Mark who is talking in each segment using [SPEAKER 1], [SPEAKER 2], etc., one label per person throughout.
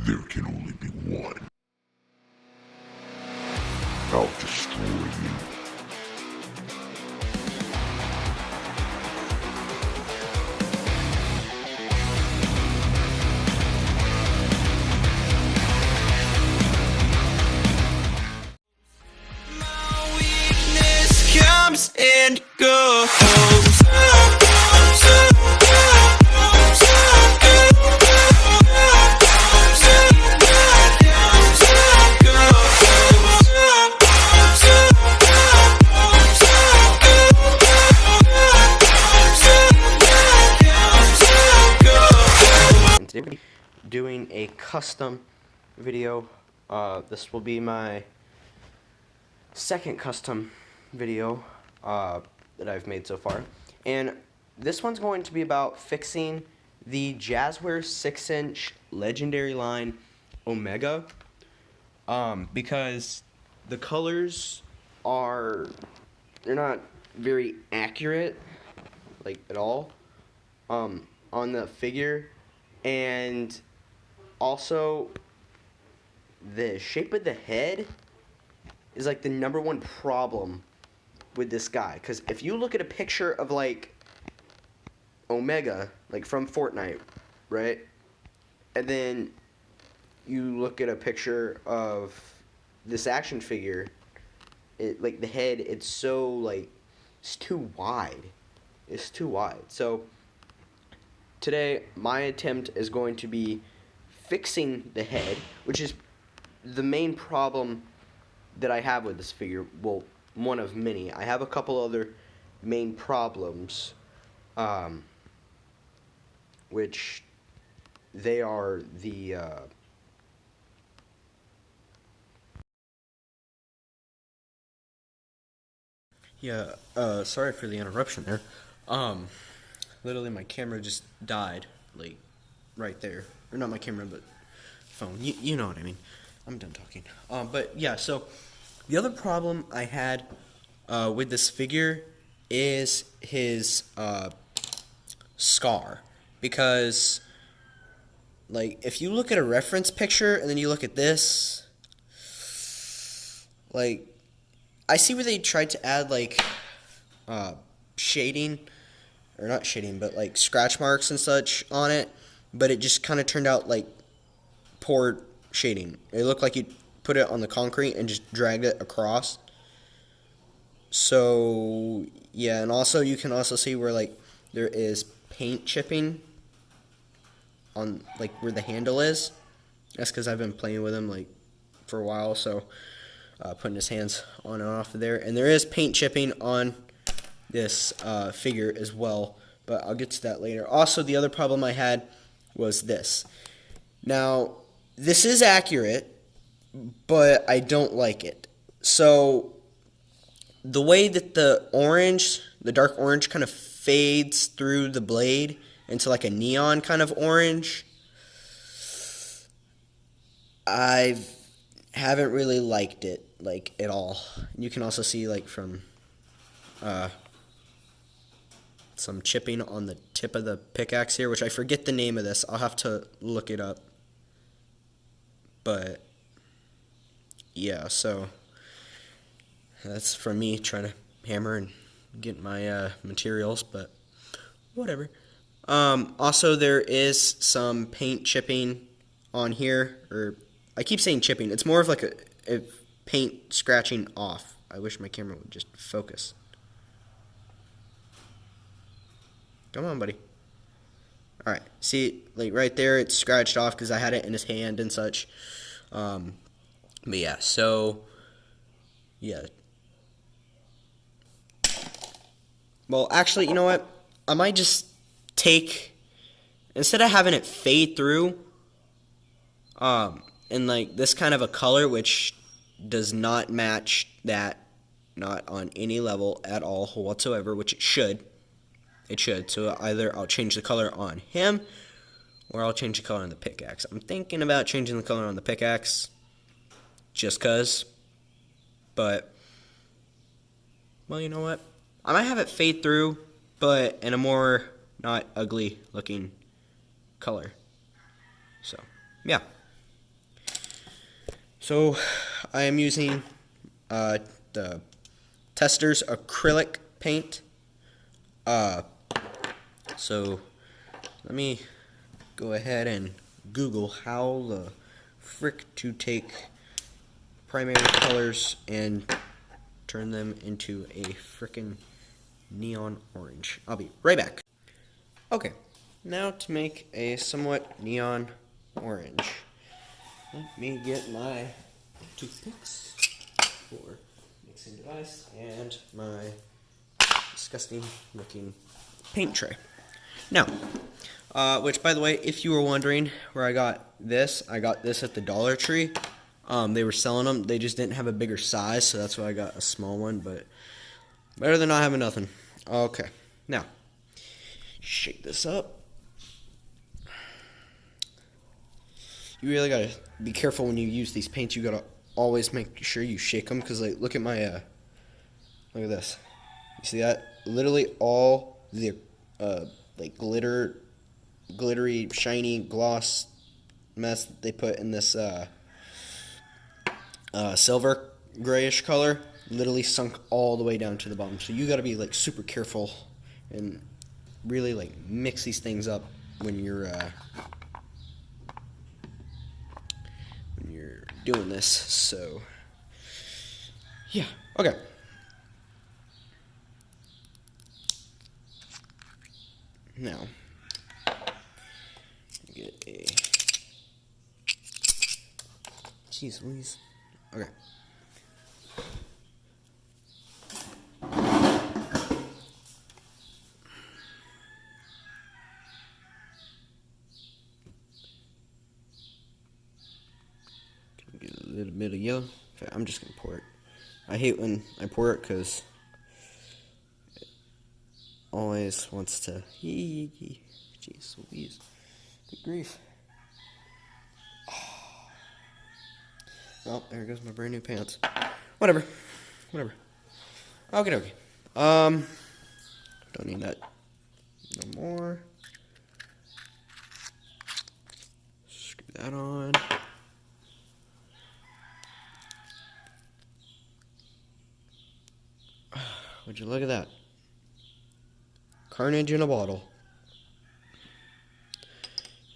[SPEAKER 1] There can only be one. I'll destroy you.
[SPEAKER 2] My weakness comes and goes.
[SPEAKER 3] Today we're gonna be doing a custom video. This will be my second custom video that I've made so far, and this one's going to be about fixing the Jazwares 6-inch legendary line Omega, because the colors they're not very accurate, like at all, on the figure. And also, the shape of the head is like the #1 problem with this guy. Because if you look at a picture of like Omega, like from Fortnite, right? And then you look at a picture of this action figure, like the head, it's so like, it's too wide. It's too wide. So today, my attempt is going to be fixing the head, which is the main problem that I have with this figure. Well, one of many. I have a couple other main problems, which they are the sorry for the interruption there. Literally my camera just died, like, right there. Or not my camera, but phone. You know what I mean. I'm done talking. But yeah, so the other problem I had with this figure is his scar. Because, like, if you look at a reference picture and then you look at this, like, I see where they tried to add, like, shading, or not shading, but like scratch marks and such on it, but it just kind of turned out like poor shading. It looked like you put it on the concrete and just dragged it across. So yeah, and also you can also see where like there is paint chipping on like where the handle is. That's because I've been playing with him like for a while, so putting his hands on and off of there, and there is paint chipping on this figure as well, but I'll get to that later. Also, the other problem I had was this. Now, this is accurate, but I don't like it. So, the way that the dark orange kind of fades through the blade into like a neon kind of orange, I haven't really liked it, like, at all. You can also see, like, from some chipping on the tip of the pickaxe here, which I forget the name of this. I'll have to look it up. But yeah, so that's from me trying to hammer and get my materials, but whatever. Also, there is some paint chipping on here, or I keep saying chipping. It's more of like a paint scratching off. I wish my camera would just focus. Come on, buddy. Alright, see, like right there, it's scratched off because I had it in his hand and such. But yeah, so, yeah. Well, actually, you know what? I might just take, instead of having it fade through, in like this kind of a color, which does not match that, not on any level at all whatsoever, which it should. It should. So either I'll change the color on him, or I'll change the color on the pickaxe. I'm thinking about changing the color on the pickaxe, just cause. But, well, you know what? I might have it fade through, but in a more not ugly looking color. So, yeah. So I am using the Tester's acrylic paint. So let me go ahead and Google how the frick to take primary colors and turn them into a frickin' neon orange. I'll be right back. Okay, now to make a somewhat neon orange, let me get my toothpicks for mixing device and my disgusting looking paint tray. Now, which by the way, if you were wondering where I got this at the Dollar Tree. They were selling them. They just didn't have a bigger size, so that's why I got a small one, but better than not having nothing. Okay, now, shake this up. You really gotta be careful when you use these paints. You gotta always make sure you shake them, because like, look at my, look at this. You see that? Literally all the, like glittery, shiny gloss mess that they put in this, silver grayish color literally sunk all the way down to the bottom. So you got to be like super careful and really like mix these things up when you're doing this. So yeah, okay. Now get a jeez Louise. Okay. Get a little bit of yellow. In fact, I'm just gonna pour it. I hate when I pour it because it always wants to. Jeez Louise. Good grief. Well, there goes my brand new pants. Whatever. Okay. Don't need that no more. Screw that on. Would you look at that? Carnage in a bottle.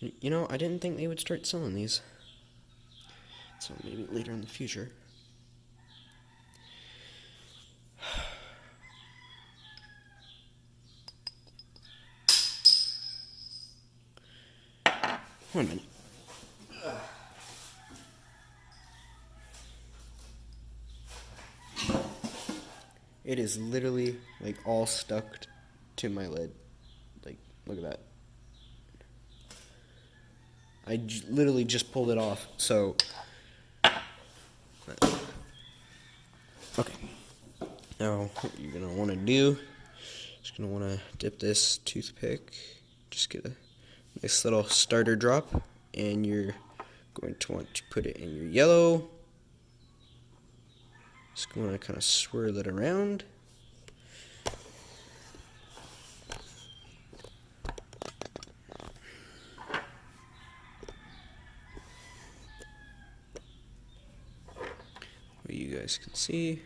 [SPEAKER 3] You know, I didn't think they would start selling these. So maybe later in the future. One minute. It is literally like all stuck to my lid. Like, look at that. I literally just pulled it off. So okay. Now, what you're going to want to do, just going to want to dip this toothpick, just get a nice little starter drop, and you're going to want to put it in your yellow. Just going to kind of swirl it around. What you guys can see.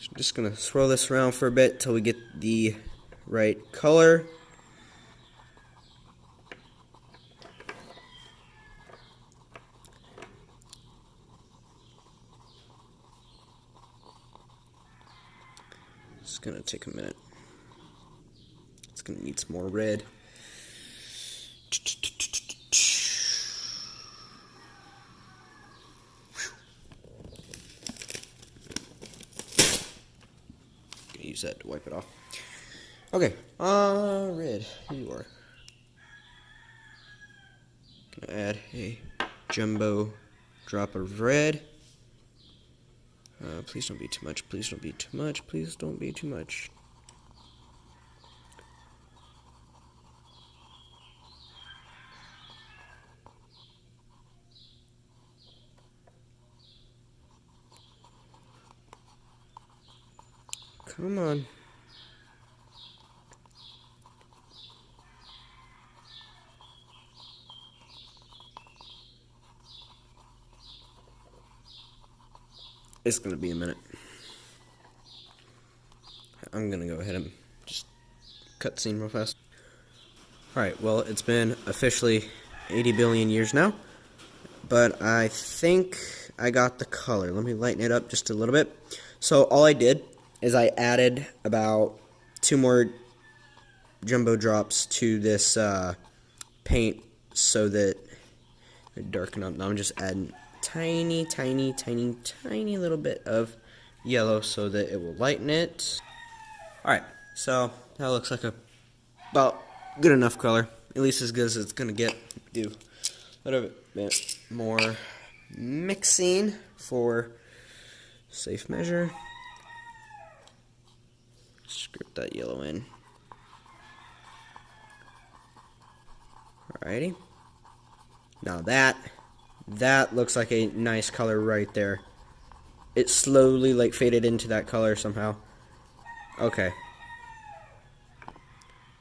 [SPEAKER 3] I'm just going to swirl this around for a bit till we get the right color. It's going to take a minute. It's going to need some more red. Use that to wipe it off. Okay, red, here you are. Gonna add a jumbo drop of red. Please don't be too much, please don't be too much, please don't be too much. Come on.
[SPEAKER 4] It's gonna be a minute. I'm gonna go ahead and just cut the scene real fast. Alright, well, it's been officially 80 billion years now, but I think I got the color. Let me lighten it up just a little bit. So all I did is I added about 2 more jumbo drops to this paint so that it darken up. Now I'm just adding tiny little bit of yellow so that it will lighten it. Alright, so that looks like about good enough color, at least as good as it's gonna get. Do a little bit more mixing for safe measure. Script that yellow in. Alrighty. Now that looks like a nice color right there. It slowly like faded into that color somehow. Okay.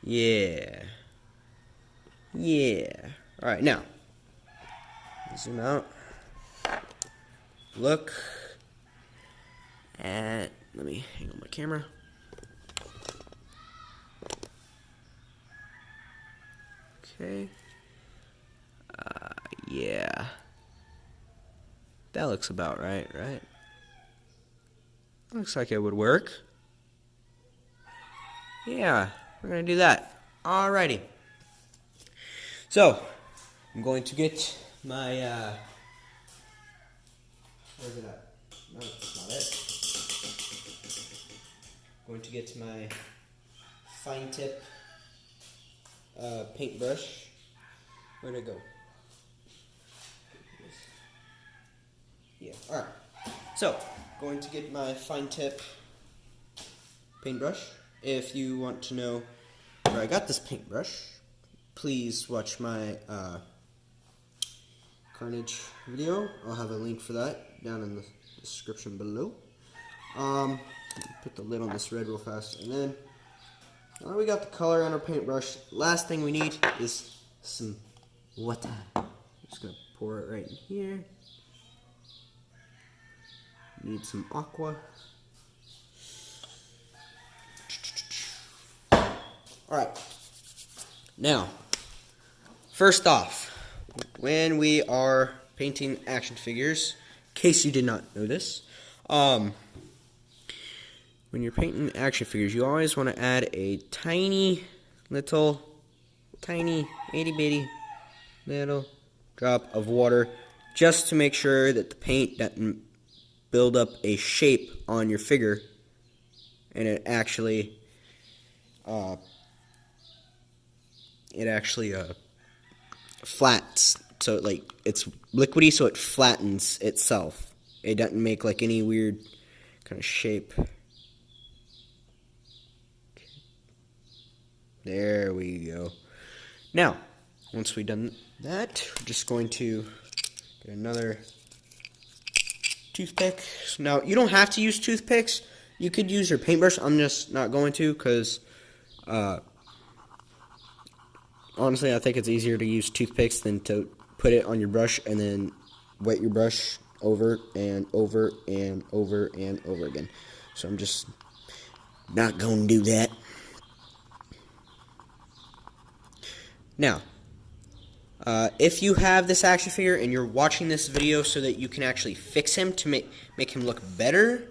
[SPEAKER 4] Yeah. Alright, now zoom out. Look at, let me hang on my camera. Okay. Yeah. That looks about right? Looks like it would work. Yeah, we're gonna do that. Alrighty. So, I'm going to get my, where's it at? No, that's not it. I'm going to get my fine tip paintbrush. Where'd it go? Yeah, alright. So, going to get my fine tip paintbrush. If you want to know where I got this paintbrush, please watch my Carnage video. I'll have a link for that down in the description below. Put the lid on this red real fast, and then we got the color on our paintbrush. Last thing we need is some water. I'm just gonna pour it right in here. Need some aqua. Alright. Now, first off, when we are painting action figures, in case you did not know this, when you're painting action figures, you always want to add a tiny, itty bitty little drop of water, just to make sure that the paint doesn't build up a shape on your figure, and it actually flats. So like it's liquidy, so it flattens itself. It doesn't make like any weird kind of shape. There we go. Now, once we've done that, we're just going to get another toothpick. Now, you don't have to use toothpicks. You could use your paintbrush. I'm just not going to because, honestly, I think it's easier to use toothpicks than to put it on your brush and then wet your brush over and over and over and over again. So I'm just not going to do that. Now, if you have this action figure and you're watching this video so that you can actually fix him to make him look better,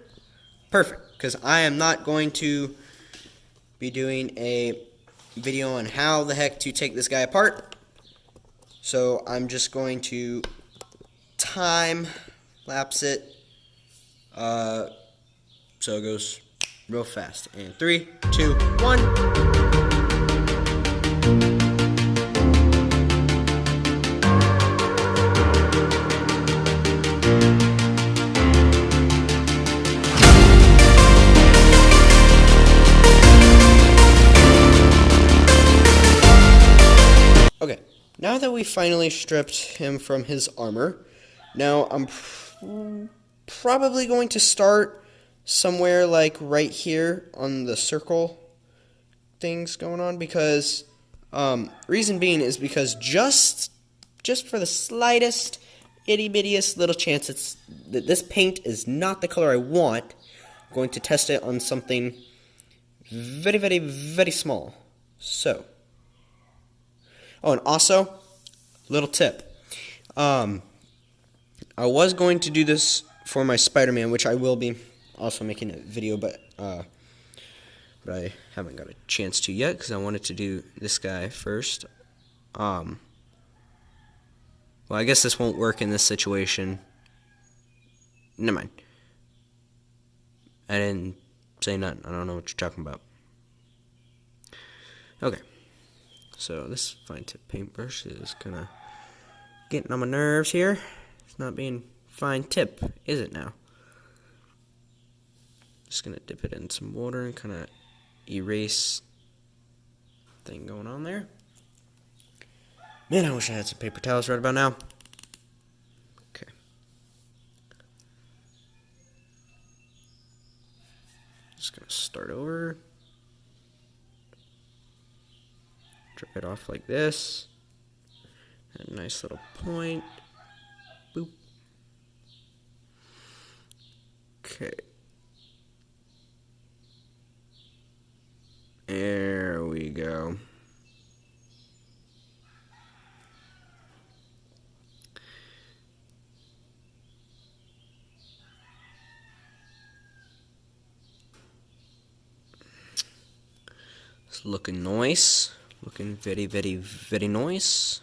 [SPEAKER 4] perfect. Because I am not going to be doing a video on how the heck to take this guy apart. So I'm just going to time lapse it. So it goes real fast. And 3, 2, 1. Okay, now that we finally stripped him from his armor, now I'm probably going to start somewhere like right here on the circle things going on, because reason being is because just for the slightest itty-bittiest little chance that this paint is not the color I want, I'm going to test it on something very, very, very small. So, oh, and also, little tip. I was going to do this for my Spider-Man, which I will be also making a video, but I haven't got a chance to yet because I wanted to do this guy first. Well, I guess this won't work in this situation. Never mind. I didn't say nothing. I don't know what you're talking about. Okay. So this fine tip paintbrush is kind of getting on my nerves here. It's not being fine tip, is it now? Just going to dip it in some water and kind of erase thing going on there. Man, I wish I had some paper towels right about now. Okay. Just gonna start over. Drip it off like this. A nice little point. Boop. Okay. There we go. It's looking nice. Looking very, very, very nice.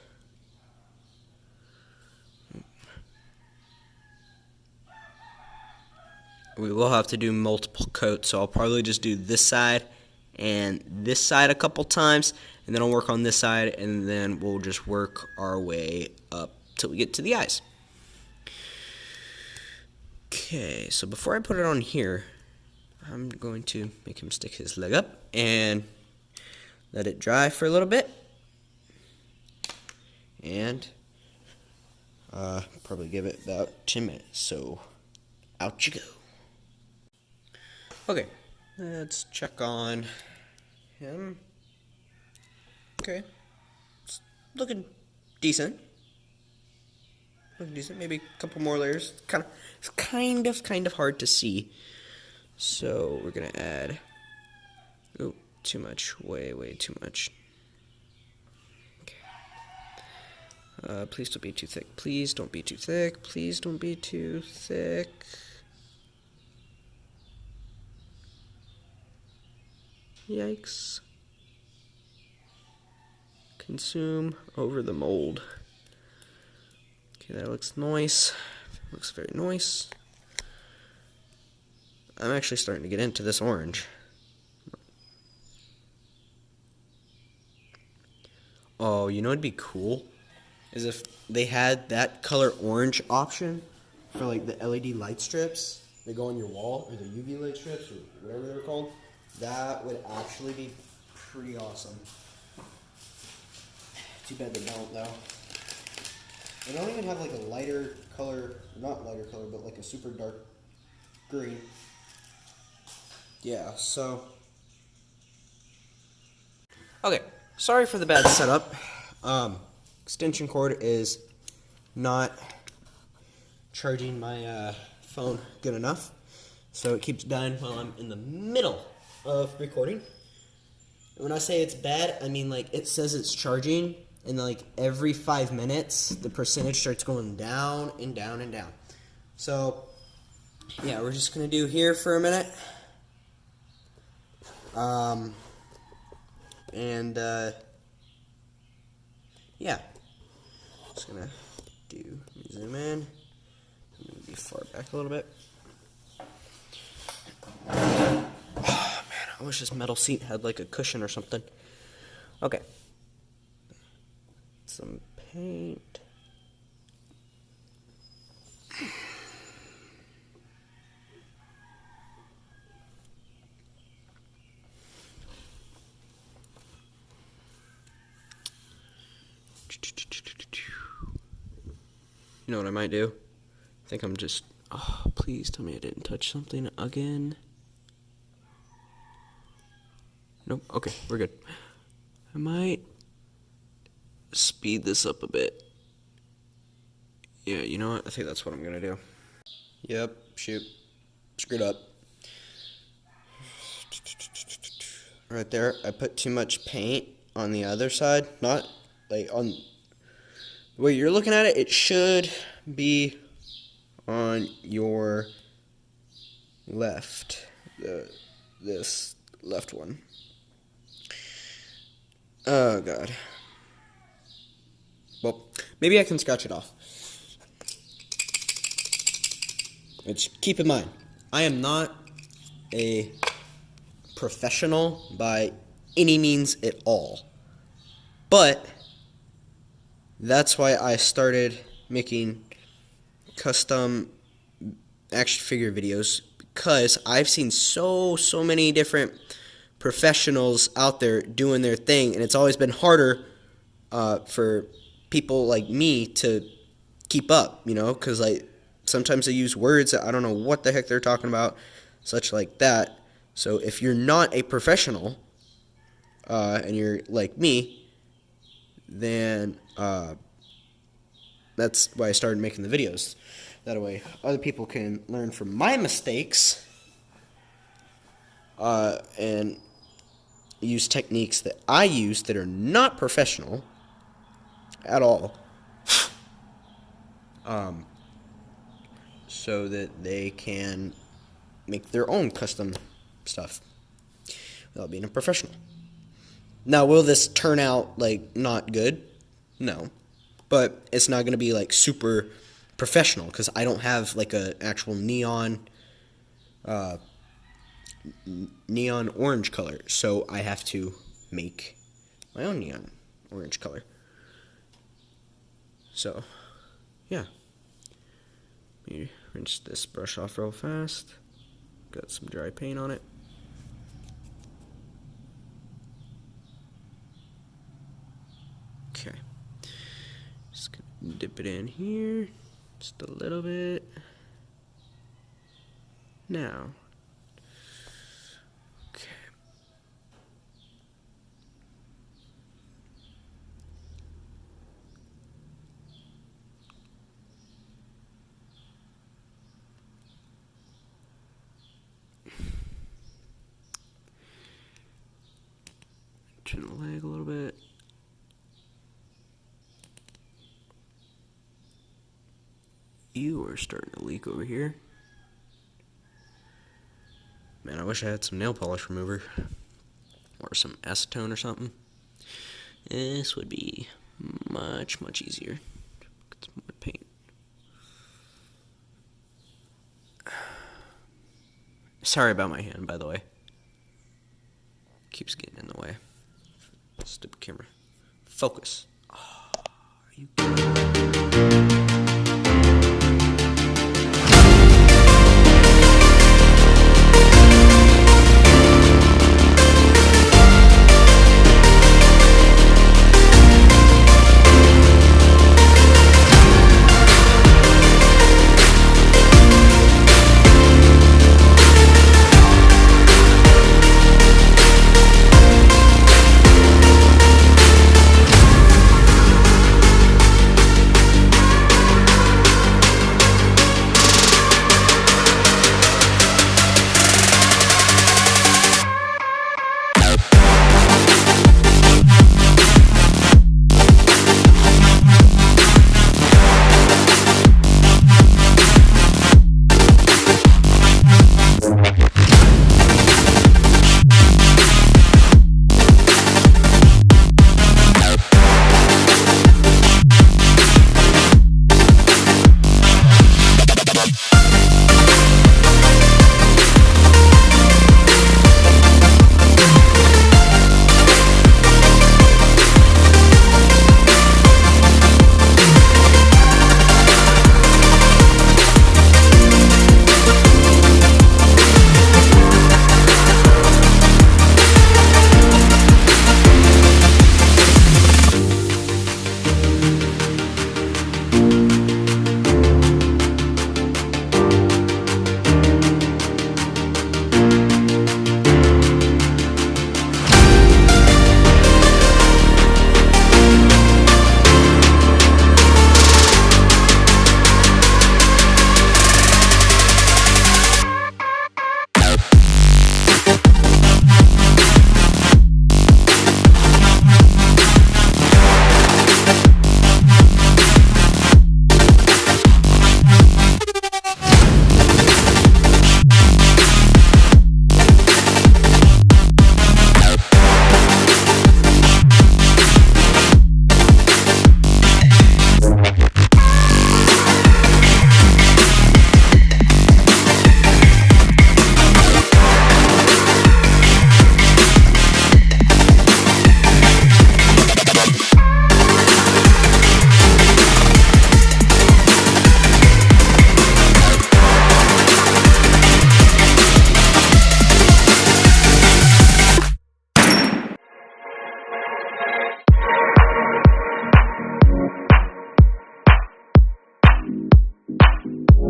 [SPEAKER 4] We will have to do multiple coats, so I'll probably just do this side and this side a couple times, and then I'll work on this side, and then we'll just work our way up till we get to the eyes. Okay, so before I put it on here, I'm going to make him stick his leg up and let it dry for a little bit, and probably give it about 10 minutes, so out you go. Okay, let's check on him. Okay, it's looking decent. Looking decent. Maybe a couple more layers. It's kind of hard to see. So we're gonna add. Oh, too much. Way too much. Okay. Please don't be too thick. Please don't be too thick. Please don't be too thick. Yikes. Consume over the mold. Okay, that looks nice. Looks very nice. I'm actually starting to get into this orange. Oh, you know what'd be cool? Is if they had that color orange option for like the LED light strips that go on your wall, or the UV light strips, or whatever they're called. That would actually be pretty awesome. Too bad they don't, though. They don't even have like a lighter color, not lighter color, but like a super dark green. Yeah, so. Okay, sorry for the bad setup. Extension cord is not charging my phone good enough, so it keeps dying while I'm in the middle of recording. When I say it's bad, I mean like it says it's charging, and like every 5 minutes the percentage starts going down and down and down. So yeah, we're just gonna do here for a minute. Yeah, just gonna zoom in. I'm gonna be far back a little bit. I wish this metal seat had like a cushion or something. Okay. Some paint. You know what I might do? I think I'm just... Oh, please tell me I didn't touch something again. Nope. Okay, we're good. I might speed this up a bit. Yeah, you know what? I think that's what I'm gonna do. Yep, shoot. Screwed up. Right there, I put too much paint on the other side. Not, like, on the way you're looking at it, it should be on your left. This left one. Oh, God. Well, maybe I can scratch it off. Which, keep in mind, I am not a professional by any means at all. But that's why I started making custom action figure videos, because I've seen so many different professionals out there doing their thing, and it's always been harder for people like me to keep up, you know, because sometimes they use words that I don't know what the heck they're talking about, such like that. So if you're not a professional and you're like me, then that's why I started making the videos. That way other people can learn from my mistakes and use techniques that I use that are not professional at all, so that they can make their own custom stuff without being a professional. Now, will this turn out, like, not good? No. But it's not going to be, like, super professional, because I don't have, like, an actual neon orange color. So I have to make my own neon orange color. So, yeah. Let me rinse this brush off real fast. Got some dry paint on it. Okay. Just gonna dip it in here. Just a little bit. Now. Okay. Turn the leg a little bit. You are starting to leak over here. Man, I wish I had some nail polish remover. Or some acetone or something. This would be much easier. Get some more paint. Sorry about my hand, by the way. Keeps getting in the way. Stupid camera. Focus. Oh, are you kidding me?